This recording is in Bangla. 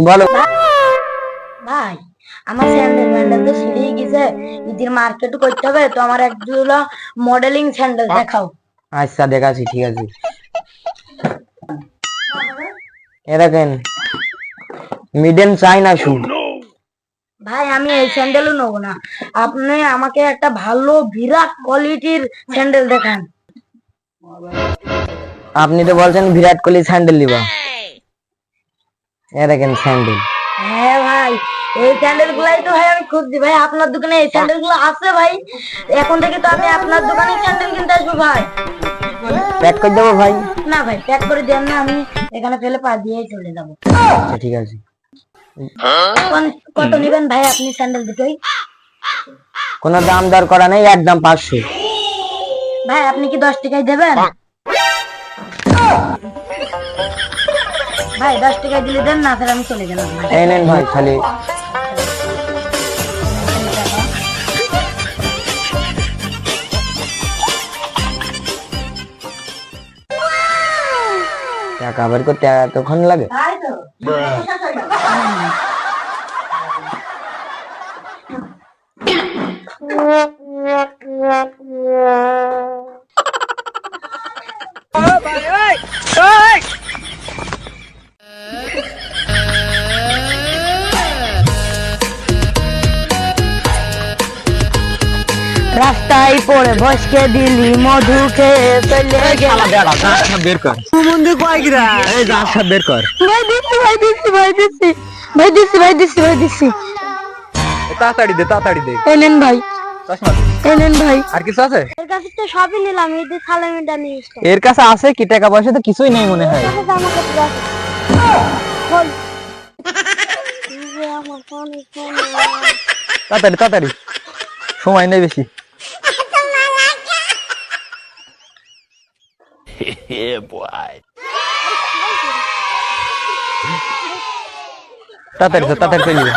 ভালো। ভাই আমার স্যান্ডেল ম্যান্ডেল তো ছিঁড়েই গেছে, ঈদের মার্কেট করতে হবে, তো আমার এক দুটো মডেলিং স্যান্ডেল দেখাও। আচ্ছা দেখাচ্ছি, ঠিক আছে। এ দেখেন মিডেন চাইনা শু। ভাই আমি এই স্যান্ডেলও নেবো না, আপনি আমাকে একটা ভালো বিরাট কোয়ালিটির স্যান্ডেল দেখান। আপনি তো বলছেন বিরাট কোহলি স্যান্ডেল নিবা, এ দেখেন স্যান্ডেল। হ্যাঁ ভাই, এই স্যান্ডেল গুলাই তো ভাই আমি খুঁজছি। ভাই আপনার দোকানে এই স্যান্ডেল গুলো আছে ভাই? এখন থেকে তো আমি আপনার দোকানে স্যান্ডেল কিনতে আসবো ভাই। প্যাক করে দেবো ভাই? না ভাই, প্যাক করে দেন না, আমি এখানে ফেলে পা দিয়েই চলে যাবো। আচ্ছা ঠিক আছে। কত নেবেন ভাই আপনি স্যান্ডেল দুটোই? কোনো দাম দর করা নেই, একদম 500। ভাই আপনি কি 10 টাকায় দেবেন? ভাই 10 টাকায় দিলে দেন, না ফের আমি চলে গেলাম। এই নেন ভাই খালি। টাকা বের করতে এতক্ষণ লাগে? রাস্তায় পড়ে বসকে দিলি মধু খেয়ে চলে গেল। বের কর মন্দির কয়েকরা, এই যা সব বের কর। ভাই দিচ্ছি, ভাই দিচ্ছি, ভাই দিচ্ছি, ভাই দিচ্ছি, ভাই দিচ্ছি, ভাই দিচ্ছি। তাড়াতাড়ি দে, তাড়াতাড়ি দে। এই নেন ভাই, চশমা এই নেন ভাই। আর কিছু আছে? এর কাছে তো সবই নিলাম, এই যে সালামিটা নিয়ে এসেছি। এর কাছে আছে কি? টাকা পয়সা তো কিছুই নেই মনে হয়। আমাকে তো আছে। বল। এই যে আমার ফোনে ফোন। তাড়াতাড়ি তাড়াতাড়ি, সময় নেই বেশি। তাড়াতাড়ি তাড়াতাড়ি চলে যা।